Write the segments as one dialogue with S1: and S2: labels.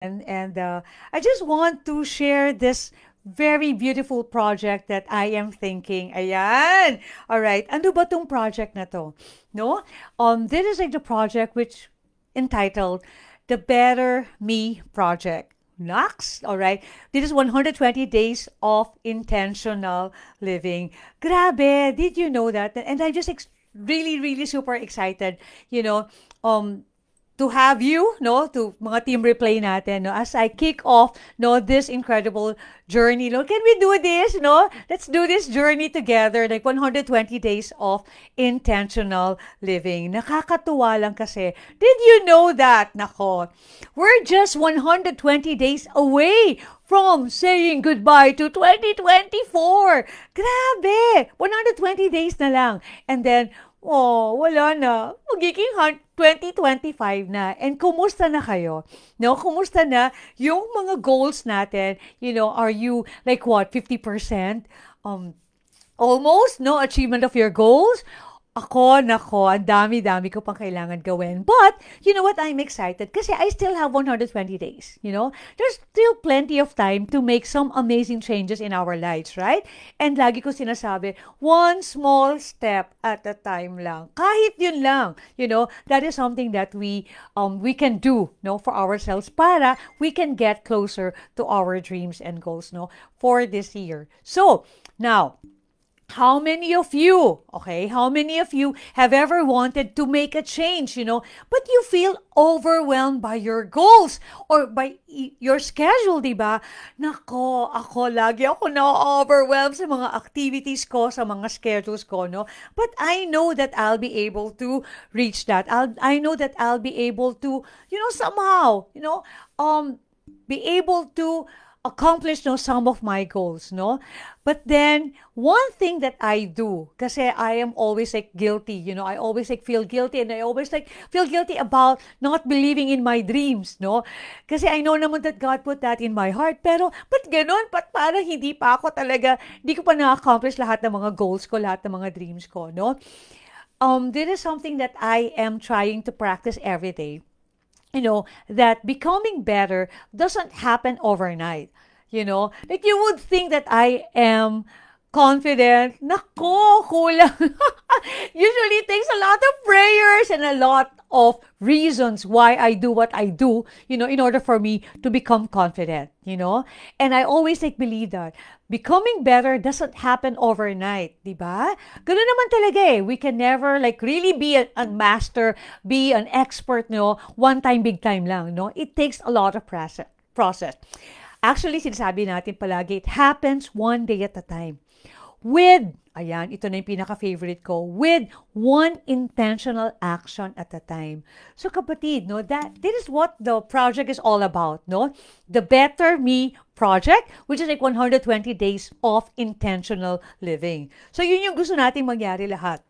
S1: And I just want to share this very beautiful project that I am thinking. Ayan. All right. Ano ba tong project na to? No? This is like the project which entitled The Better Me Project. Next, all right. This is 120 days of intentional living. Grabe, did you know that? And I'm just really, really super excited, you know, um, to have you, no, to mga team replay natin, no, as I kick off, no, this incredible journey, no. Can we do this, no? Let's do this journey together, like 120 days of intentional living. Nakakatuwa lang kasi. Did you know that? Nako, we're just 120 days away from saying goodbye to 2024. Grabe! 120 days na lang. And then, oh, wala na. Magiging 2025 na. And kumusta na kayo? No, kumusta na yung mga goals natin? You know, are you like what, 50%? Almost, no, achievement of your goals? Ako, nako, ang dami-dami ko pang kailangan gawin. But, you know what, I'm excited kasi I still have 120 days, you know? There's still plenty of time to make some amazing changes in our lives, right? And lagi ko sinasabi, one small step at a time lang. Kahit yun lang, you know, that is something that we can do, no, for ourselves para we can get closer to our dreams and goals, no, for this year. So, now, how many of you, okay, how many of you have ever wanted to make a change, you know, but you feel overwhelmed by your goals or by your schedule, di ba? Nako, lagi ako na-overwhelmed sa mga activities ko, sa mga schedules ko, no? But I know that I'll be able to reach that. I know that I'll be able to, you know, somehow, you know, be able to accomplish, no, some of my goals, no? But then one thing that I do, kasi I am always like guilty, you know, I always like feel guilty and I always like feel guilty about not believing in my dreams, no? Kasi I know naman that God put that in my heart, pero ba't ganun? Ba't parang hindi pa ako talaga, hindi ko pa na-accomplish lahat ng mga goals ko, lahat ng mga dreams ko, no? This is something that I am trying to practice every day, you know, that becoming better doesn't happen overnight. You know, like you would think that I am confident. Nako, kulang. Usually it takes a lot of prayers and a lot of reasons why I do what I do, you know, in order for me to become confident, you know? And I always like believe that becoming better doesn't happen overnight, di ba? Ganun naman talaga eh. We can never like really be a master, be an expert, no? One time, big time lang, no? It takes a lot of process. Actually, sinasabi natin palagi, it happens one day at a time. With, ayan, ito na yung pinaka-favorite ko, with one intentional action at a time. So kapatid, no, this is what the project is all about, no? The Better Me Project, which is like 120 days of intentional living. So yun yung gusto nating mangyari lahat.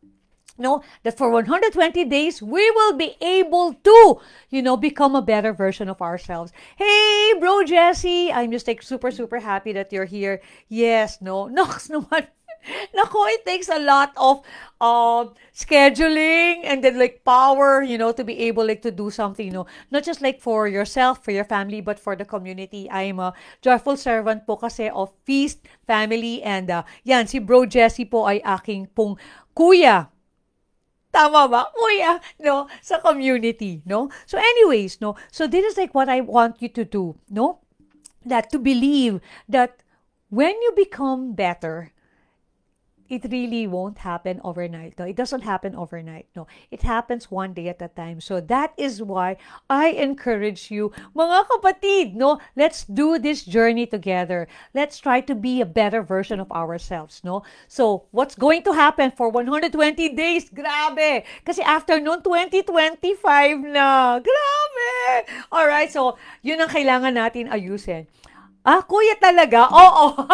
S1: No, that for 120 days, we will be able to, you know, become a better version of ourselves. Hey, bro Jesse, I'm just like super, super happy that you're here. Yes, no, Nox naman. Nako, it takes a lot of scheduling and then like power, you know, to be able like to do something, you know, not just like for yourself, for your family, but for the community. I'm a joyful servant po kasi of Feast Family and yan, si bro Jesse po ay aking pong kuya. Tama ba? Kuya, no? Sa community, no? So anyways, no? So this is like what I want you to do, no? That to believe that when you become better, it really won't happen overnight. No, it doesn't happen overnight. No, it happens one day at a time. So that is why I encourage you, mga kapatid, no, let's do this journey together. Let's try to be a better version of ourselves, no? So what's going to happen for 120 days? Grabe! Kasi after noon, 2025 na. Grabe! Alright, so yun ang kailangan natin ayusin. Ah, kuya talaga? Oo.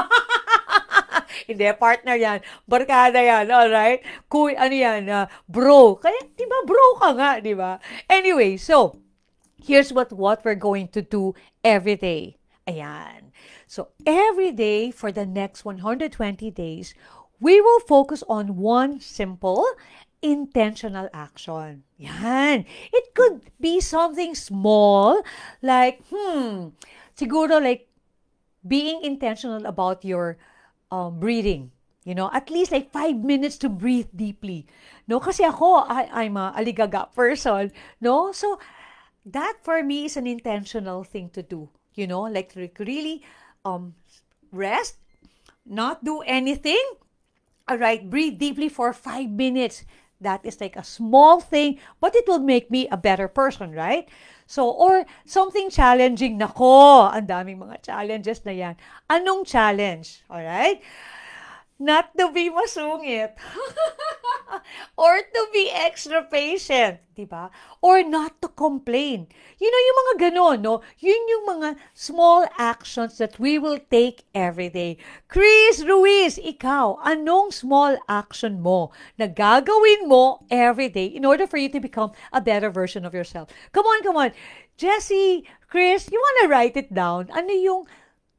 S1: Hindi, partner yan. Barkada yan, alright? Ano yan, bro. Kaya, di ba, bro ka nga, di ba? Anyway, so, here's what we're going to do every day. Ayan. So, every day for the next 120 days, we will focus on one simple, intentional action. Yan. It could be something small, like, siguro like being intentional about your breathing. At least like 5 minutes to breathe deeply. No, kasi ako, I'm a aligaga person. No, so that for me is an intentional thing to do. Like really rest, not do anything. All right, breathe deeply for 5 minutes. That is like a small thing, but it will make me a better person, right? So, or something challenging. Nako, ang daming mga challenges na yan. Anong challenge? All right? Not to be masungit. Or to be extra patient, di ba? Or not to complain. Yung mga ganon, no? Yun yung mga small actions that we will take every day. Chris Ruiz, ikaw, anong small action mo na gagawin mo every day in order for you to become a better version of yourself? Come on, come on. Jessie, Chris, you wanna write it down? Ano yung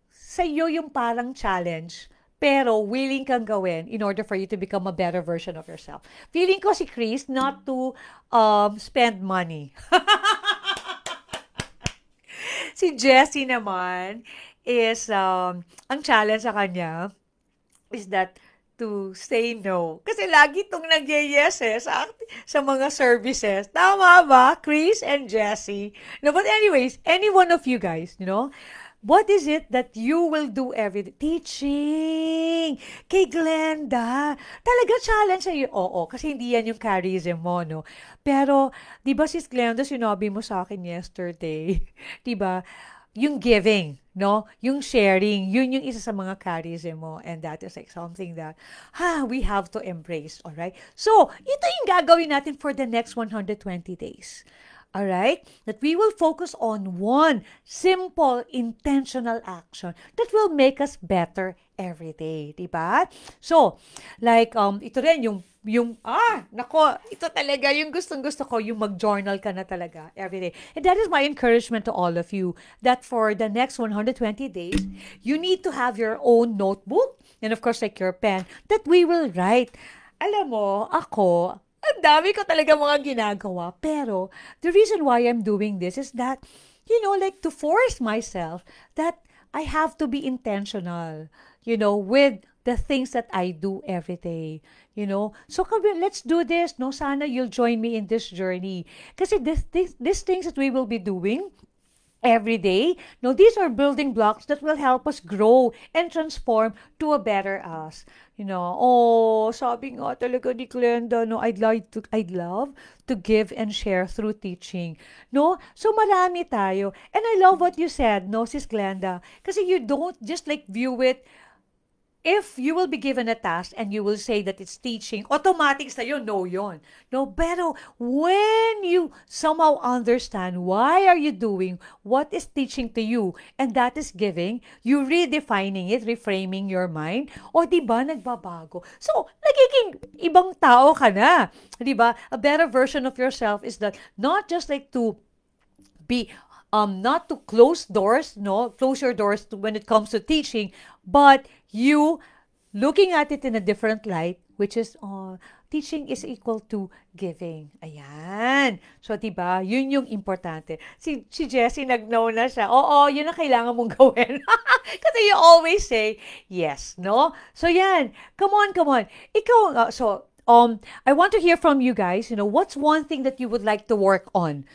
S1: sa'yo yung parang challenge pero willing kang gawin in order for you to become a better version of yourself? Feeling ko si Chris not to spend money. Si Jessie naman is, ang challenge sa kanya is that to say no. Kasi lagi itong nag-yes sa mga services. Tama ba, Chris and Jessie? No, but anyways, any one of you guys, what is it that you will do every day? Teaching! Kay Glenda. Talaga challenge sa'yo. Oo, kasi hindi yan yung charism mo, no? Pero, di ba sis Glenda, sinabi mo sa akin yesterday, di ba, yung giving, no? Yung sharing, yun yung isa sa mga charism mo. And that is like something that, we have to embrace, alright? So, ito yung gagawin natin for the next 120 days. Alright? That we will focus on one simple, intentional action that will make us better every day. Diba? So, like, ito rin, ito talaga, yung gustong-gusto ko, yung mag-journal ka na talaga every day. And that is my encouragement to all of you, that for the next 120 days, you need to have your own notebook, and of course, like your pen, that we will write. Alam mo, ako, ang dami ko talaga mga ginagawa. Pero, the reason why I'm doing this is that, like to force myself that I have to be intentional, with the things that I do every day. So let's do this. No, sana you'll join me in this journey. Kasi these things that we will be doing every day, these are building blocks that will help us grow and transform to a better us. Sabi nga talaga ni Glenda, I'd love to give and share through teaching. So marami tayo. And I love what you said, Sis Glenda. Kasi you don't just like view it. If you will be given a task and you will say that it's teaching, automatic sa'yo, no yun. No, pero when you somehow understand why are you doing what is teaching to you, and that is giving, you redefining it, reframing your mind, o diba, nagbabago. So, nagiging ibang tao ka na. Diba? A better version of yourself is that not just like to be not to close doors, close your doors when it comes to teaching, but you looking at it in a different light, which is, teaching is equal to giving. Ayan. So, diba, yun yung importante. Si Jessie, nag-know na siya. Oo, yun ang kailangan mong gawin. Kasi you always say, yes, no? So, yan. Come on. Ikaw, I want to hear from you guys, what's one thing that you would like to work on,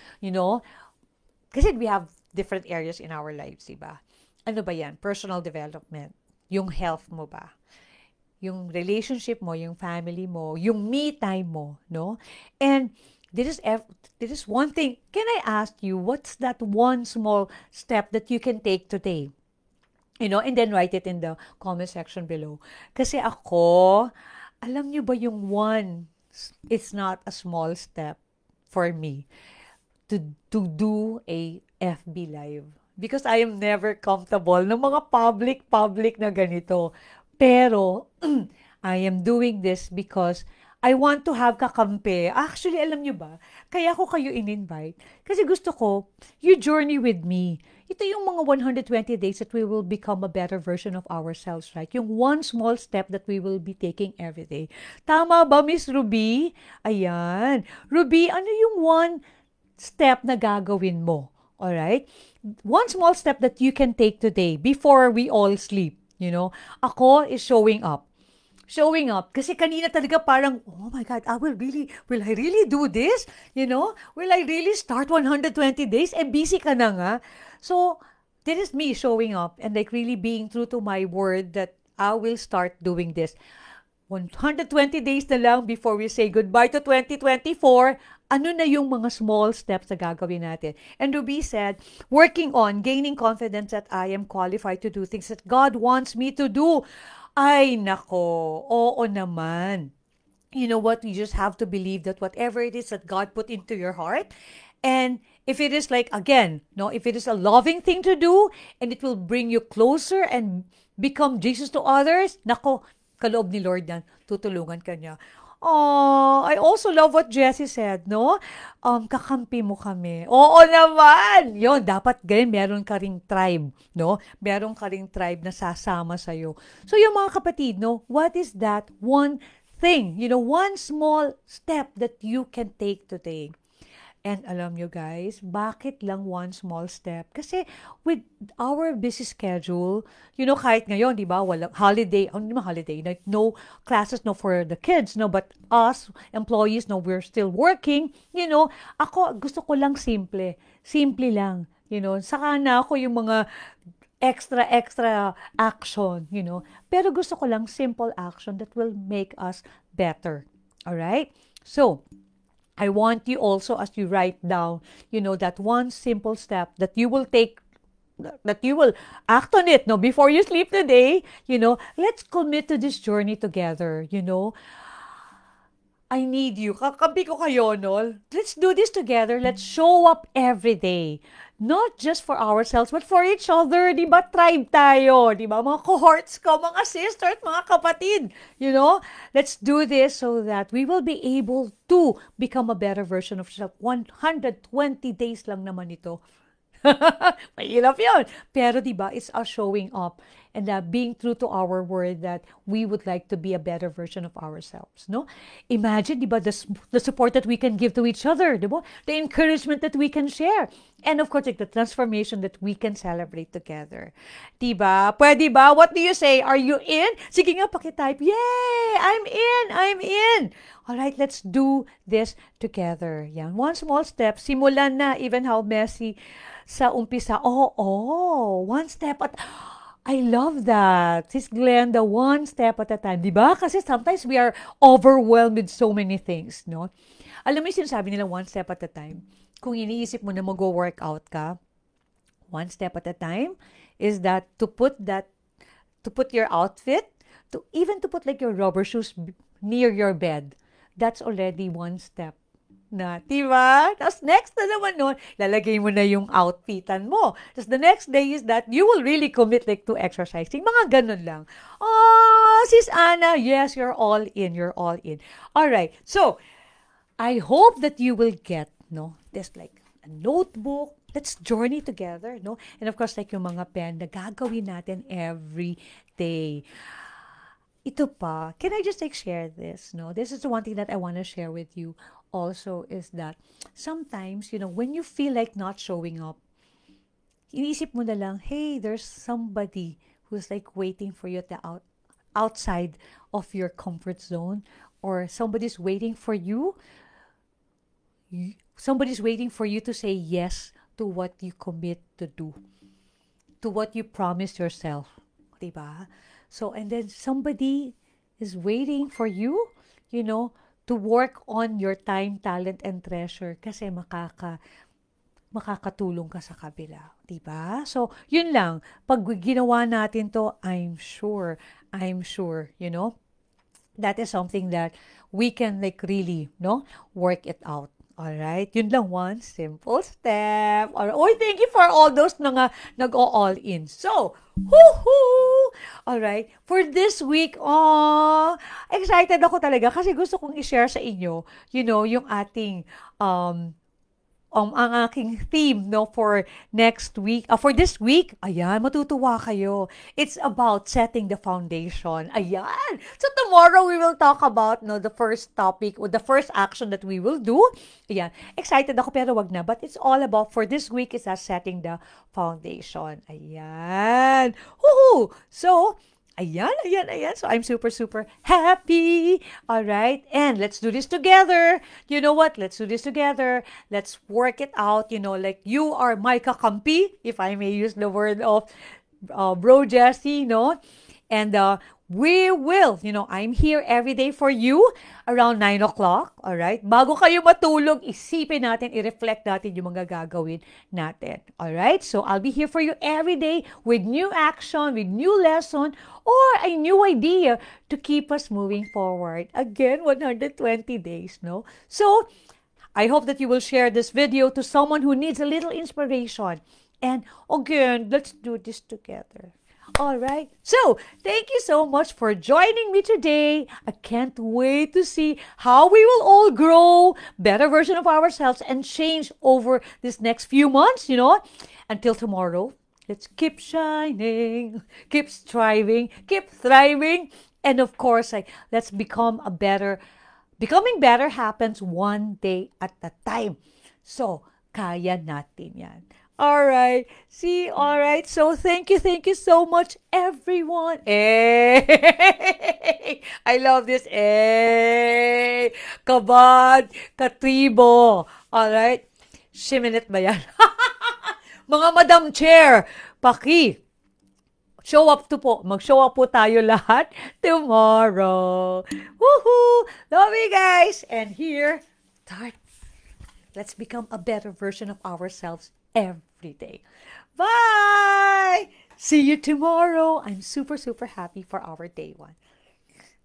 S1: Kasi we have different areas in our lives, diba? Ano ba yan? Personal development. Yung health mo ba? Yung relationship mo, yung family mo, yung me time mo, no? And this is one thing. Can I ask you, what's that one small step that you can take today? And then write it in the comment section below. Kasi ako, alam nyo ba yung one, it's not a small step for me to do a FB Live. Because I am never comfortable ng mga public na ganito. Pero, I am doing this because I want to have kakampi. Actually, alam nyo ba, kaya ko kayo in-invite. Kasi gusto ko, you journey with me. ito yung mga 120 days that we will become a better version of ourselves, right? Yung one small step that we will be taking every day. Tama ba, Miss Ruby? Ayan. Ruby, ano yung one step na gagawin mo? Alright? One small step that you can take today before we all sleep. Ako is showing up. Showing up. Kasi kanina talaga parang, oh my God, will I really do this? Will I really start 120 days? Busy ka na nga. So, this is me showing up and like really being true to my word that I will start doing this. 120 days na lang before we say goodbye to 2024. Ano na yung mga small steps na gagawin natin? And Ruby said, working on gaining confidence that I am qualified to do things that God wants me to do. Ay, nako. Oo naman. You know what? You just have to believe that whatever it is that God put into your heart, and if it is like, again, if it is a loving thing to do, and it will bring you closer and become Jesus to others, nako, kaloob ni Lord yan, tutulungan ka niya. Oh, I also love what Jessie said, no? Kakampi mo kami. Oo naman! Yun, dapat ganyan, meron ka ring tribe, no? Meron ka ring tribe na sasama sa'yo. So, yung mga kapatid, no? What is that one thing, one small step that you can take today? And alam nyo guys, bakit lang one small step? Kasi with our busy schedule, kahit ngayon, di ba, walang holiday, hindi naman holiday, like no classes, no for the kids, no, but us, employees, no, we're still working, ako, gusto ko lang simple lang, saka na ako yung mga extra action, pero gusto ko lang simple action that will make us better. Alright? So, I want you also, as you write down, that one simple step that you will take, that you will act on it, before you sleep today, let's commit to this journey together, I need you. Kakampi ko kayo, no? Let's do this together. Let's show up every day. Not just for ourselves, but for each other. Di ba? Tribe tayo. Di ba? Mga cohorts ko, mga sisters, mga kapatid. Let's do this so that we will be able to become a better version of yourself. 120 days lang naman ito. Mahirap yun. Pero diba, it's us showing up and being true to our word that we would like to be a better version of ourselves. No? Imagine, diba, the support that we can give to each other. Diba? The encouragement that we can share. And of course, like the transformation that we can celebrate together. Diba? Pwede ba? What do you say? Are you in? Sige nga, pakitype. Yay! I'm in! Alright, let's do this together. Yan. One small step. Simulan na, even how messy sa umpisa. One step at... I love that. Sis Glenda, one step at a time. Diba? Kasi sometimes we are overwhelmed with so many things, no? Alam mo yung sinasabi nila, one step at a time. Kung iniisip mo na mag-workout ka, one step at a time is that to put your outfit, even to put like your rubber shoes near your bed. That's already one step na, diba? Tapos next na naman nun, lalagay mo na yung outfitan mo. Tapos the next day is that you will really commit like to exercising. Mga ganun lang. Oh, Sis Anna, yes, you're all in. Alright, so, I hope that you will get, this like a notebook. Let's journey together, And of course, like yung mga pen na gagawin natin every day. Ito pa, can I just share this? This is the one thing that I want to share with you also is that sometimes, when you feel like not showing up, iniisip mo na lang, hey, there's somebody who's like waiting for you at the outside of your comfort zone, or somebody's waiting for you. Somebody's waiting for you to say yes to what you commit to do, to what you promise yourself. Diba? So, and then somebody is waiting for you, to work on your time, talent, and treasure kasi makakatulong ka sa kabila. Diba? So, yun lang. Pag ginawa natin to, I'm sure, that is something that we can really, work it out. Alright, yun lang, one simple step. Alright. Oy, thank you for all those na nag-all in. So, woohoo! Alright, for this week, excited ako talaga kasi gusto kong i-share sa inyo, yung ating ang aking theme, no, for next week, for this week, ayan, matutuwa kayo. It's about setting the foundation. Ayan. So tomorrow we will talk about, no, the first topic or the first action that we will do. Ayan. Excited ako pero wag na. But it's all about for this week is setting the foundation. Ayan. Woohoo! So, ayan, ayan, ayan. So, I'm super, super happy. All right. And let's do this together. You know what? Let's do this together. Let's work it out. You know, like you are my kakampi, if I may use the word of Bro Jesse, no? And we will, you know, I'm here every day for you around 9 o'clock. All right? Bago kayo matulog, isipin natin, i-reflect natin yung mga gagawin natin. All right? So, I'll be here for you every day with new action, with new lesson, or a new idea to keep us moving forward. Again, 120 days, no? So, I hope that you will share this video to someone who needs a little inspiration. And again, let's do this together. All right. So, thank you so much for joining me today. I can't wait to see how we will all grow, better version of ourselves, and change over this next few months, you know. Until tomorrow, let's keep shining, keep striving, keep thriving, and of course, let's become a better. Becoming better happens one day at a time. So, kaya natin yan. All right. See, all right. So, thank you so much, everyone. Hey! I love this. Hey! Kabad, katribo. All right. Shiminit ba yan? Mga Madam Chair, show up to po. Mag-show up po tayo lahat tomorrow. Woohoo! Love you guys. And here, start. Let's become a better version of ourselves every day. Bye! See you tomorrow. I'm super, super happy for our day one.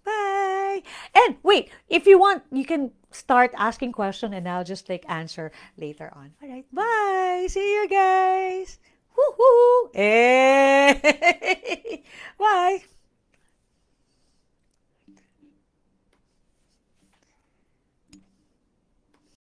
S1: Bye! And wait, if you want, you can start asking questions and I'll just answer later on. All right, bye! See you guys! Woohoo!